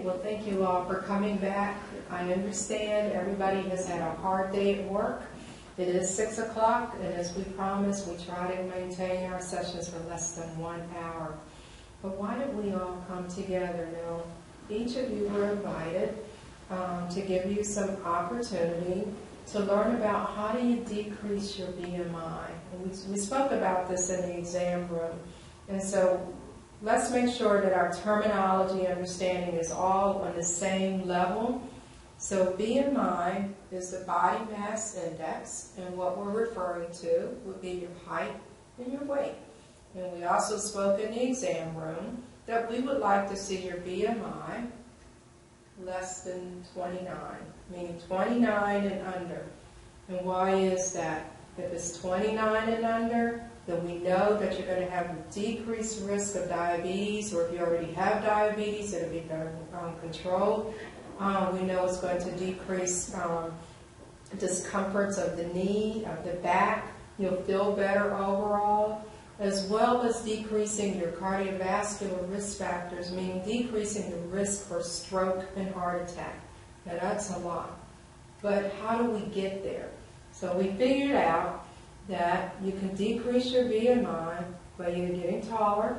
Well, thank you all for coming back. I understand everybody has had a hard day at work. It is 6 o'clock, and as we promised, we try to maintain our sessions for less than 1 hour. But why don't we all come together now? Each of you were invited to give you some opportunity to learn about how do you decrease your BMI. And we spoke about this in the exam room. And so let's make sure that our terminology understanding is all on the same level. So BMI is the body mass index, and what we're referring to would be your height and your weight. And we also spoke in the exam room that we would like to see your BMI less than 29, meaning 29 and under. And why is that? If it's 29 and under, then we know that you're going to have a decreased risk of diabetes, or if you already have diabetes, it'll be better controlled. We know it's going to decrease discomforts of the knee, of the back. You'll feel better overall, as well as decreasing your cardiovascular risk factors, meaning decreasing the risk for stroke and heart attack. Now that's a lot. But how do we get there? So we figured out that you can decrease your BMI by either getting taller,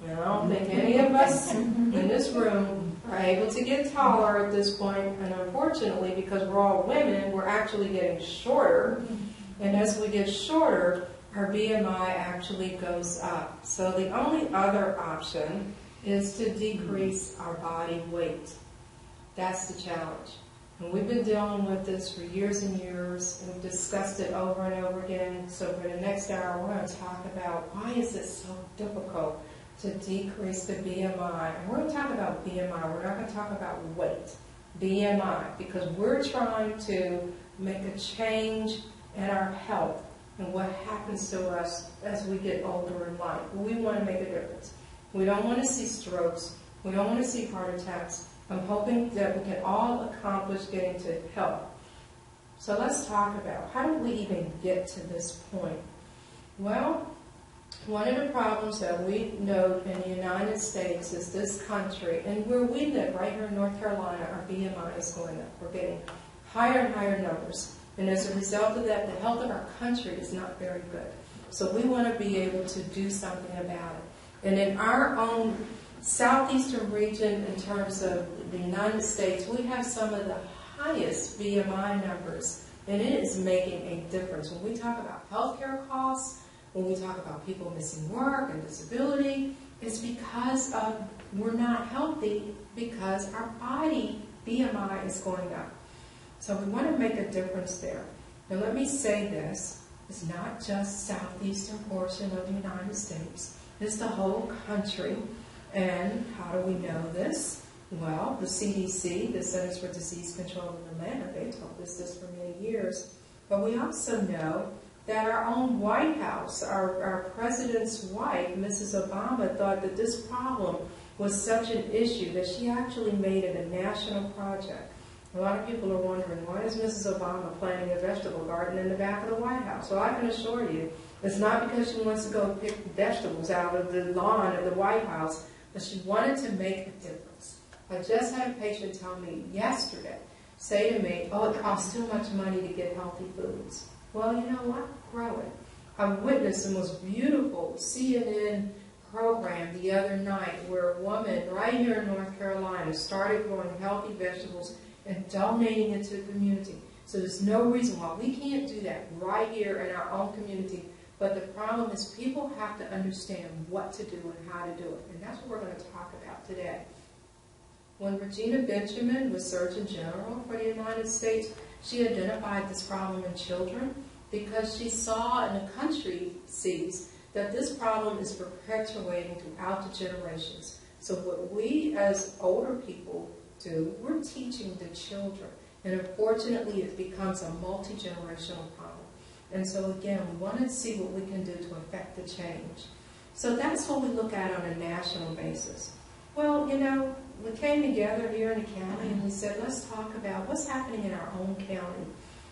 and I don't think any of us in this room are able to get taller at this point, and unfortunately, because we're all women, we're actually getting shorter, and as we get shorter, our BMI actually goes up. So the only other option is to decrease our body weight. That's the challenge. And we've been dealing with this for years and years, and we've discussed it over and over again. So for the next hour, we're going to talk about why is it so difficult to decrease the BMI. And we're going to talk about BMI. We're not going to talk about weight. BMI, because we're trying to make a change in our health and what happens to us as we get older in life. We want to make a difference. We don't want to see strokes. We don't want to see heart attacks. I'm hoping that we can all accomplish getting to health. So let's talk about how did we even get to this point? Well, one of the problems that we note in the United States is this country, and where we live, right here in North Carolina, our BMI is going up. We're getting higher and higher numbers. And as a result of that, the health of our country is not very good. So we want to be able to do something about it. And in our own southeastern region, in terms of the United States, we have some of the highest BMI numbers, and it is making a difference. When we talk about healthcare costs, when we talk about people missing work and disability, it's because we're not healthy because our body BMI is going up. So we want to make a difference there. Now let me say this, it's not just southeastern portion of the United States, it's the whole country. And how do we know this? Well, the CDC, the Centers for Disease Control in Atlanta, they told us this for many years. But we also know that our own White House, our president's wife, Mrs. Obama, thought that this problem was such an issue that she actually made it a national project. A lot of people are wondering, why is Mrs. Obama planting a vegetable garden in the back of the White House? Well, I can assure you, it's not because she wants to go pick vegetables out of the lawn of the White House, but she wanted to make a difference. I just had a patient tell me yesterday, say to me, oh, it costs too much money to get healthy foods. Well, you know what? Grow it. I witnessed the most beautiful CNN program the other night where a woman right here in North Carolina started growing healthy vegetables and donating it to the community. So there's no reason why we can't do that right here in our own community. But the problem is people have to understand what to do and how to do it. And that's what we're going to talk about today. When Regina Benjamin was Surgeon General for the United States, she identified this problem in children because she saw and the country sees that this problem is perpetuating throughout the generations. So what we as older people do, we're teaching the children. And unfortunately, it becomes a multi-generational problem. And so again, we want to see what we can do to affect the change. So that's what we look at on a national basis. Well, you know, we came together here in the county and we said, let's talk about what's happening in our own county.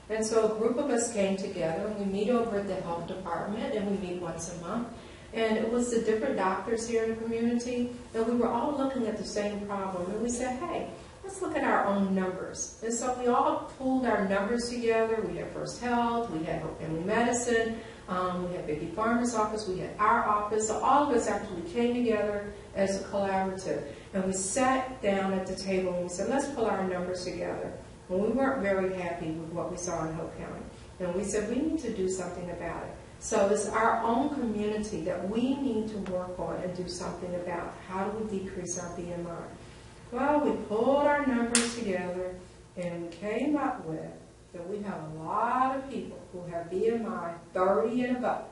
And so a group of us came together and we meet over at the health department and we meet once a month. And it was the different doctors here in the community, and we were all looking at the same problem. And we said, hey, let's look at our own numbers. And so we all pulled our numbers together. We had First Health, we had Family Medicine, we had Biggie Farmer's office, we had our office. So all of us actually came together as a collaborative. And we sat down at the table and we said, let's pull our numbers together. And we weren't very happy with what we saw in Hope County. And we said, we need to do something about it. So it's our own community that we need to work on and do something about. How do we decrease our BMI? Well, we pulled our numbers together and we came up with that we have a lot of people who have BMI 30 and above,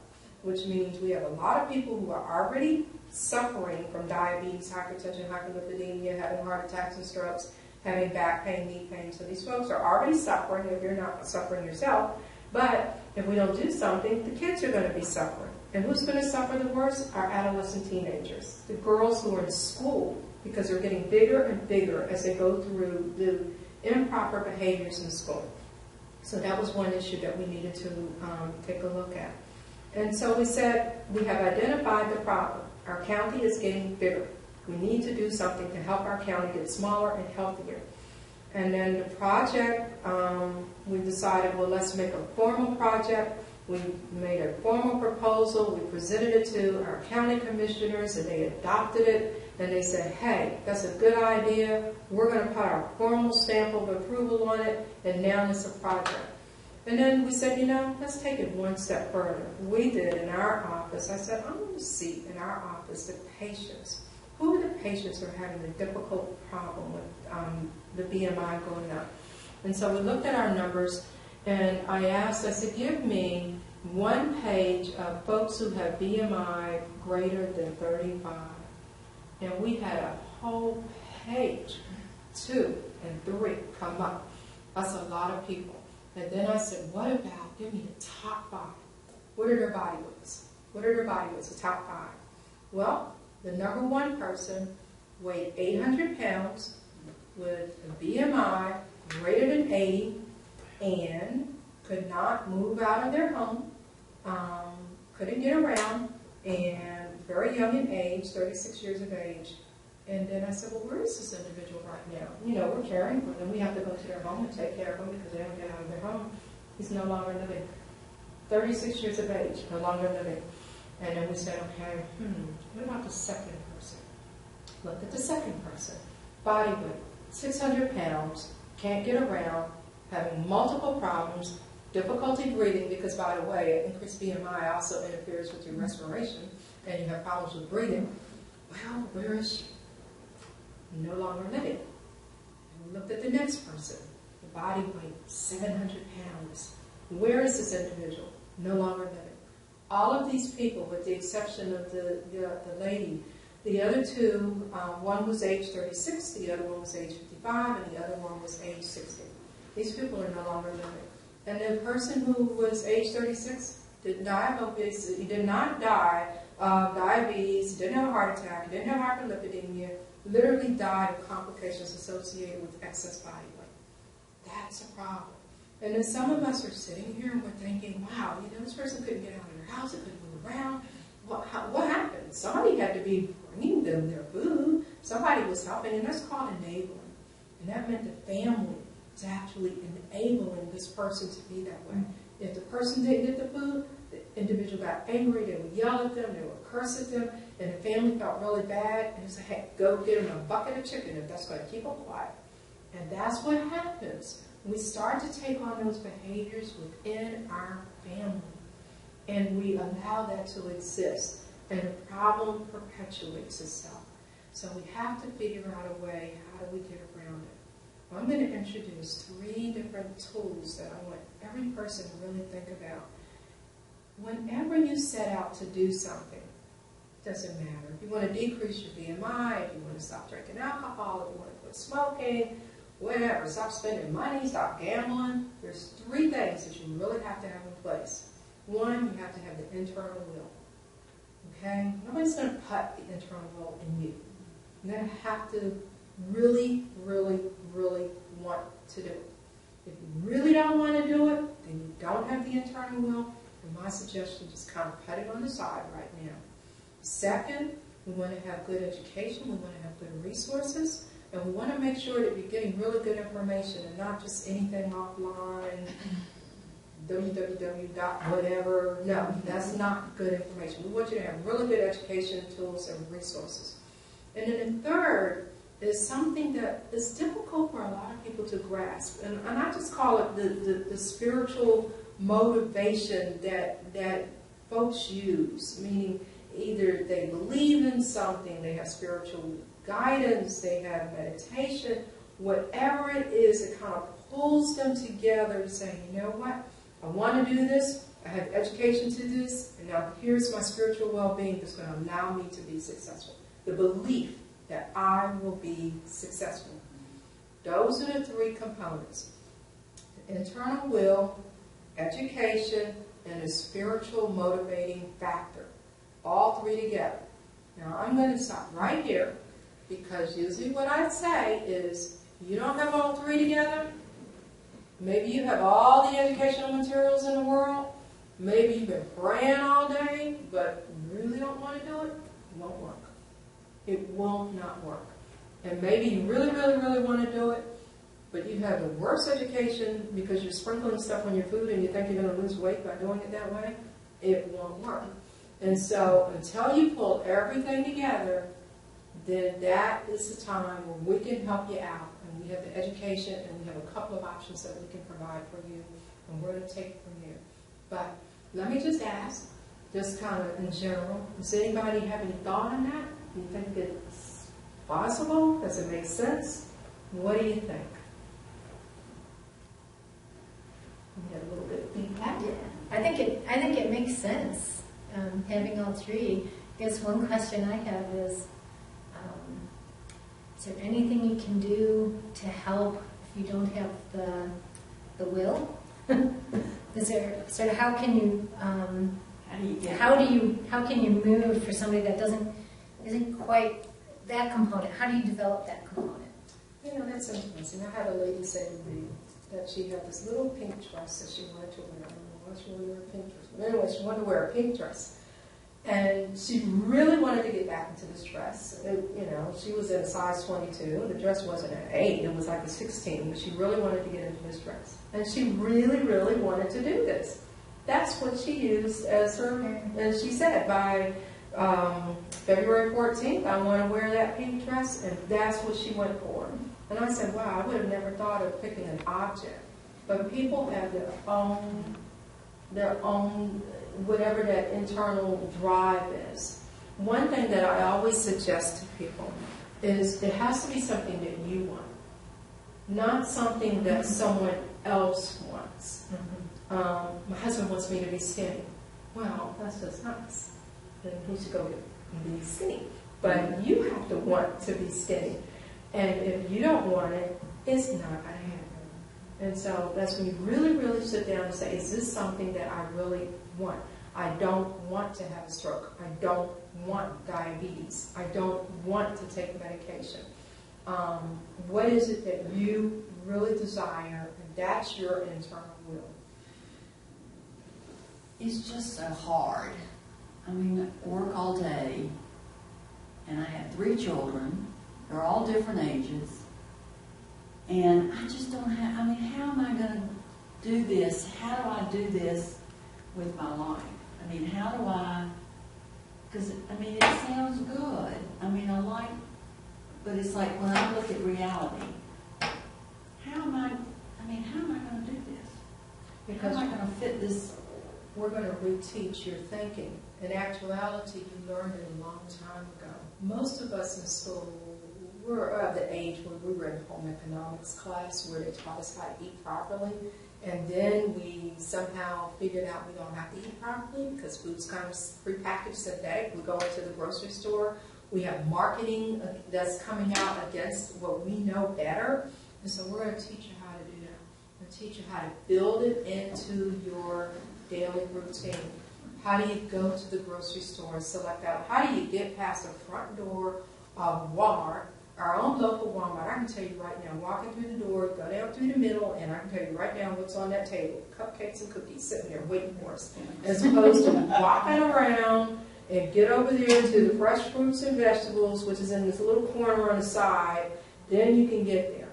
which means we have a lot of people who are already suffering from diabetes, hypertension, hyperlipidemia, having heart attacks and strokes, having back pain, knee pain. So these folks are already suffering if you're not suffering yourself. But if we don't do something, the kids are going to be suffering. And who's going to suffer the worst? Our adolescent teenagers, the girls who are in school, because they're getting bigger and bigger as they go through the improper behaviors in school. So that was one issue that we needed to take a look at. And so we said, we have identified the problem. Our county is getting bigger. We need to do something to help our county get smaller and healthier. And then the project, we decided, well, let's make a formal project. We made a formal proposal. We presented it to our county commissioners, and they adopted it. And they said, hey, that's a good idea. We're going to put our formal stamp of approval on it, and now it's a project. And then we said, you know, let's take it one step further. We did in our office. I said, I want to see in our office the patients. Who are the patients who are having a difficult problem with the BMI going up? And so we looked at our numbers, and I said, give me one page of folks who have BMI greater than 35. And we had a whole page, 2 and 3, come up. That's a lot of people. And then I said, what about, give me the top 5. What are their body weights? What are their body weights, the top 5? Well, the number 1 person weighed 800 pounds with a BMI greater than 80 and could not move out of their home, couldn't get around, and very young in age, 36 years of age. And then I said, well, where is this individual right now? You know, we're caring for them. We have to go to their home and take care of them because they don't get out of their home. He's no longer living. 36 years of age, no longer living. And then we said, okay, what about the second person? Look at the second person. Body weight, 600 pounds, can't get around, having multiple problems, difficulty breathing, because by the way, increased BMI also interferes with your respiration, and you have problems with breathing. Well, where is she? No longer living. And we looked at the next person. The body weight, 700 pounds. Where is this individual? No longer living. All of these people, with the exception of the lady, the other 2, one was age 36, the other one was age 55, and the other one was age 60. These people are no longer living. And the person who was age 36 didn't die of obesity, he did not die of diabetes, he didn't have a heart attack, he didn't have hyperlipidemia, literally died of complications associated with excess body weight. That's a problem. And then some of us are sitting here and we're thinking, wow, you know, this person couldn't get out of their house, it couldn't move around. What happened? Somebody had to be bringing them their food. Somebody was helping, and that's called enabling. And that meant the family was actually enabling this person to be that way. If the person didn't get the food, the individual got angry, they would yell at them, they would curse at them, and the family felt really bad, and they said, hey, go get them a bucket of chicken if that's going to keep them quiet. And that's what happens. We start to take on those behaviors within our family, and we allow that to exist, and the problem perpetuates itself. So we have to figure out a way, how do we get around it? Well, I'm going to introduce 3 different tools that I want every person to really think about. Whenever you set out to do something, it doesn't matter. If you want to decrease your BMI, if you want to stop drinking alcohol, if you want to quit smoking, whatever, stop spending money, stop gambling, there's 3 things that you really have to have in place. 1, you have to have the internal will. Okay? Nobody's going to put the internal will in you. You're going to have to really, really, really want to do it. If you really don't want to do it, then you don't have the internal will, and my suggestion is just kind of put it on the side right now. Second, we want to have good education, we want to have good resources, and we want to make sure that you're getting really good information and not just anything offline, www.whatever. No, that's not good information. We want you to have really good education, tools, and resources. And then the third is something that is difficult for a lot of people to grasp. And I just call it the spiritual motivation that folks use, meaning either they believe in something, they have spiritual guidance, they have meditation, whatever it is, it kind of pulls them together to say, you know what, I want to do this, I have education to do this, and now here's my spiritual well-being that's going to allow me to be successful. The belief that I will be successful. Those are the three components. The internal will, education, and a spiritual motivating factor. All three together. Now I'm going to stop right here, because usually what I say is, if you don't have all three together, maybe you have all the educational materials in the world, maybe you've been praying all day, but you really don't want to do it, it won't work. It will not work. And maybe you really, really, really want to do it, but you have the worst education because you're sprinkling stuff on your food and you think you're going to lose weight by doing it that way, it won't work. And so until you pull everything together, then that is the time where we can help you out. And we have the education and we have a couple of options that we can provide for you. And we're going to take it from here. But let me just ask, just kind of in general, does anybody have any thought on that? Do you think it's possible? Does it make sense? What do you think? We had a little bit of feedback. Yeah, I think it makes sense. Having all three. I guess one question I have is there anything you can do to help if you don't have the will? Is there sort of how can you move for somebody that isn't quite that component? How do you develop that component? You know, that's interesting. I had a lady say to me that she had this little pink dress that she wanted to wear. I don't know why she wanted to wear a pink dress. But anyway, she wanted to wear a pink dress. And she really wanted to get back into this dress. You know, she was in a size 22. The dress wasn't an 8. It was like a 16. But she really wanted to get into this dress. And she really, really wanted to do this. That's what she used as her, and she said, by February 14th, I want to wear that pink dress. And that's what she went for. And I said, wow, I would have never thought of picking an object. But people have their own, whatever that internal drive is. One thing that I always suggest to people is it has to be something that you want, not something that someone else wants. My husband wants me to be skinny. Well, that's just nice. Then he should go and be skinny. But you have to want to be skinny. And if you don't want it, it's not going to happen. And so that's when you really, really sit down and say, is this something that I really want? I don't want to have a stroke. I don't want diabetes. I don't want to take medication. What is it that you really desire? And that's your internal will. It's just so hard. I mean, I work all day, and I have 3 children. They're all different ages. And I just don't have, I mean, how am I going to do this? How do I do this with my life? I mean, how do I, because, I mean, it sounds good. I mean, I like, but it's like when I look at reality, how am I going to do this? Because how am I going to fit this? We're going to reteach your thinking. In actuality, you learned it a long time ago. Most of us in school, we're of the age when we were in home economics class where they taught us how to eat properly. And then we somehow figured out we don't have to eat properly because food's kind of prepackaged synthetic. We go into the grocery store. We have marketing that's coming out against what we know better. And so we're going to teach you how to do that. We're going to teach you how to build it into your daily routine. How do you go to the grocery store and select out? How do you get past the front door of Walmart, our own local Walmart? I can tell you right now, walking through the door, go down through the middle, and I can tell you right now what's on that table. Cupcakes and cookies sitting there waiting for us. As opposed to walking around and get over there to the fresh fruits and vegetables, which is in this little corner on the side, then you can get there.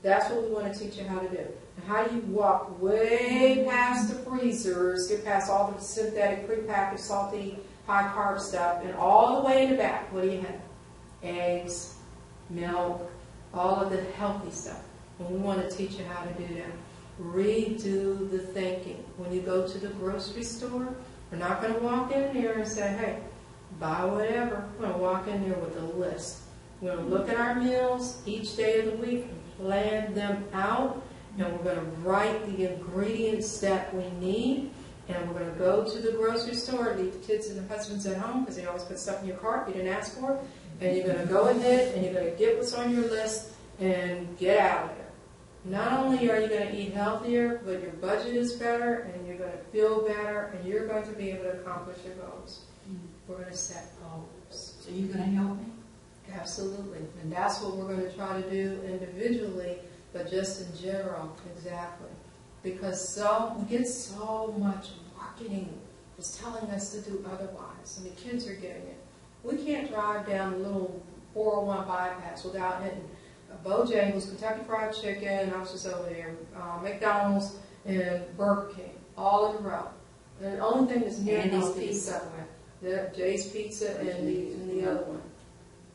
That's what we want to teach you how to do. And how do you walk way past the freezers, get past all the synthetic, prepackaged, salty, high-carb stuff, and all the way in the back, what do you have? Eggs, milk, all of the healthy stuff. And we want to teach you how to do that. Redo the thinking. When you go to the grocery store, we're not going to walk in there and say, hey, buy whatever. We're going to walk in there with a list. We're going to look at our meals each day of the week and plan them out. And we're going to write the ingredients that we need. And we're going to go to the grocery store, leave the kids and the husbands at home because they always put stuff in your cart you didn't ask for. And you're going to go ahead and you're going to get what's on your list and get out of there. Not only are you going to eat healthier, but your budget is better and you're going to feel better and you're going to be able to accomplish your goals. We're going to set goals. So you're going to help me? Absolutely. And that's what we're going to try to do individually, but just in general, exactly. Because we get so much marketing is telling us to do otherwise. And the kids are getting it. We can't drive down a little 401 bypass without hitting Bojangles, Kentucky Fried Chicken, I was just over there, McDonald's, and Burger King, all in a row. And the only thing that's near Andy's is Pizza. Yeah, Jay's Pizza and the other one.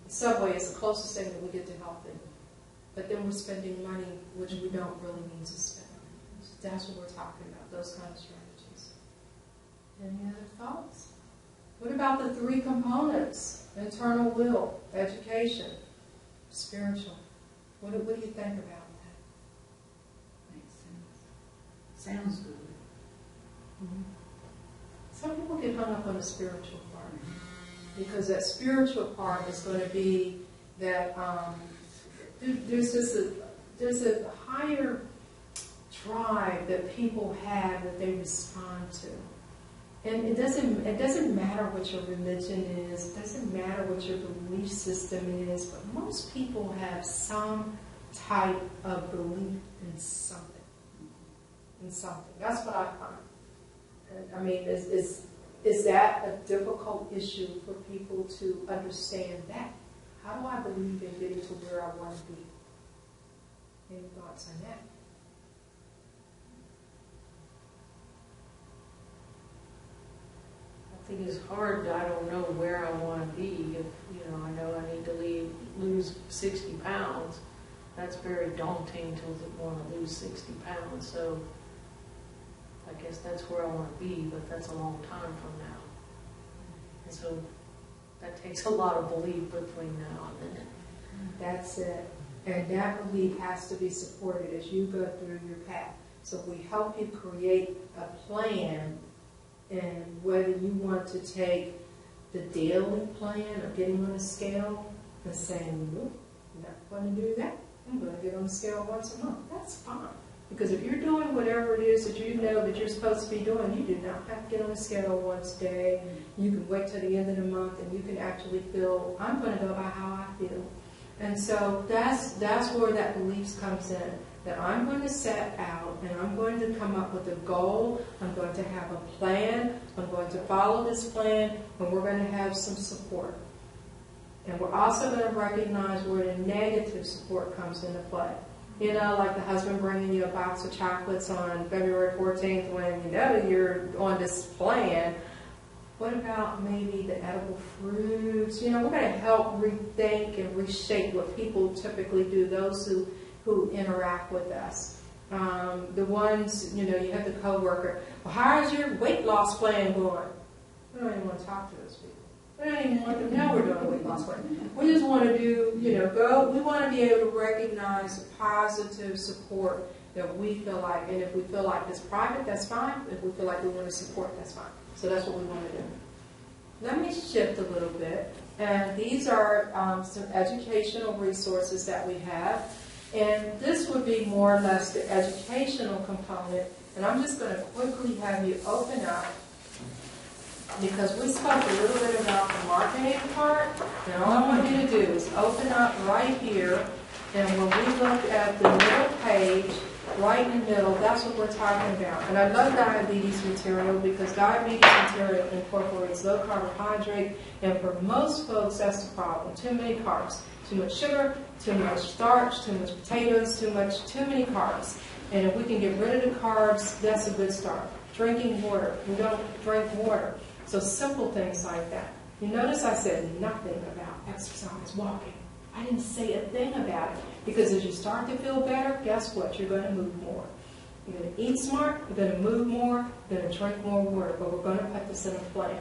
Subway is the closest thing that we get to healthy. But then we're spending money which we don't really need to spend. That's what we're talking about, those kind of strategies. Any other thoughts? What about the 3 components? Internal will, education, spiritual. What do you think about that? Makes sense. Sounds good. Mm-hmm. Some people get hung up on the spiritual part because that spiritual part is going to be that there's a higher drive that people have that they respond to. And it doesn't matter what your religion is, it doesn't matter what your belief system is, but most people have some type of belief in something. That's what I find. And, I mean, is that a difficult issue for people to understand that? How do I believe in getting to where I want to be? Any thoughts on that? I think it's hard. I don't know where I want to be. If I know I need to lose 60 pounds. That's very daunting to want to lose 60 pounds. So I guess that's where I want to be, but that's a long time from now. And so that takes a lot of belief between now and then. That's it. And that belief has to be supported as you go through your path. So if we help you create a plan, and whether you want to take the daily plan of getting on a scale and saying, nope, I'm not going to do that. I'm going to get on the scale once a month. That's fine. Because if you're doing whatever it is that you know that you're supposed to be doing, you do not have to get on the scale once a day. You can wait till the end of the month and you can actually feel, I'm going to go by how I feel. And so that's where that belief comes in. That I'm going to set out and I'm going to come up with a goal. I'm going to have a plan. I'm going to follow this plan, and we're going to have some support. And we're also going to recognize where the negative support comes into play. Like the husband bringing you a box of chocolates on February 14th when you're on this plan. What about maybe the edible fruits? We're going to help rethink and reshape what people typically do, those who interact with us. The ones, you have the coworker. Well, how's your weight loss plan going? We don't even want to talk to those people. We don't even want to know we're doing a weight loss plan. We just want to do, we want to be able to recognize positive support that we feel like, and if we feel like it's private, that's fine. If we feel like we want to support, that's fine. So that's what we want to do. Let me shift a little bit. And these are some educational resources that we have. And this would be more or less the educational component. And I'm just going to quickly have you open up, because we spoke a little bit about the marketing part. And all I want you to do is open up right here. And when we look at the middle page, right in the middle, that's what we're talking about. And I love diabetes material because diabetes material incorporates low carbohydrate, and for most folks, that's the problem. Too many carbs, too much sugar, too much starch, too much potatoes, too many carbs. And if we can get rid of the carbs, that's a good start. Drinking water. We don't drink water. So simple things like that. You notice I said nothing about exercise, walking. I didn't say a thing about it. Because as you start to feel better, guess what? You're going to move more. You're going to eat smart, you're going to move more, you're going to drink more water. But we're going to put this in a plan.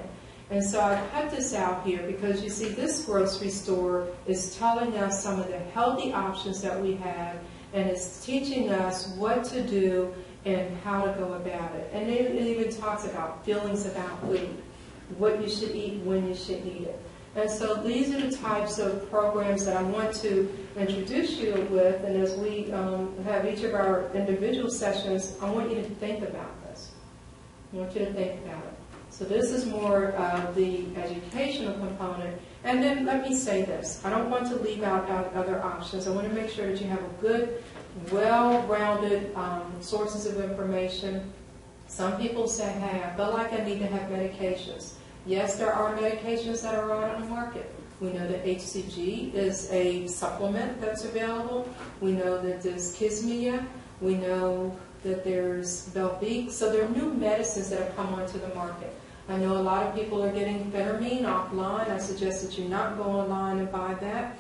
And so I cut this out here because you see this grocery store is telling us some of the healthy options that we have, and it's teaching us what to do and how to go about it. And it even talks about feelings about food, what you should eat, when you should eat it. And so these are the types of programs that I want to introduce you with, and as we have each of our individual sessions, I want you to think about this. I want you to think about it. So this is more of the educational component. And then let me say this. I don't want to leave out other options. I want to make sure that you have a good, well-rounded sources of information. Some people say, hey, I feel like I need to have medications. Yes, there are medications that are on the market. We know that HCG is a supplement that's available. We know that there's Kismia. We know that there's Belviq. So there are new medicines that have come onto the market. I know a lot of people are getting phentermine offline. I suggest that you not go online and buy that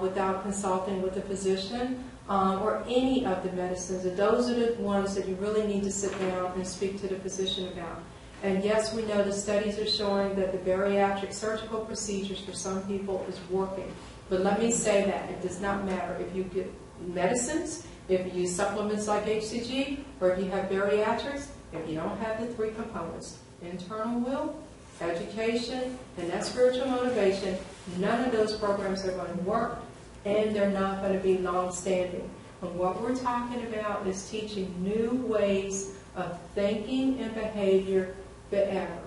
without consulting with a physician or any of the medicines. And those are the ones that you really need to sit down and speak to the physician about. And yes, we know the studies are showing that the bariatric surgical procedures for some people is working. But let me say that it does not matter if you get medicines, if you use supplements like HCG, or if you have bariatrics, if you don't have the three components, internal will, education, and that spiritual motivation, none of those programs are going to work, and they're not going to be long-standing. And what we're talking about is teaching new ways of thinking and behavior forever.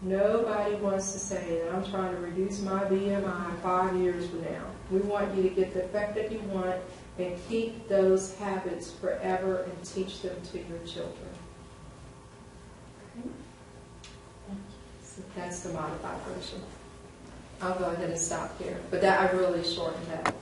Nobody wants to say that I'm trying to reduce my BMI 5 years from now. We want you to get the effect that you want and keep those habits forever and teach them to your children. Okay? So that's the modified version. I'll go ahead and stop here. But that I really shortened that.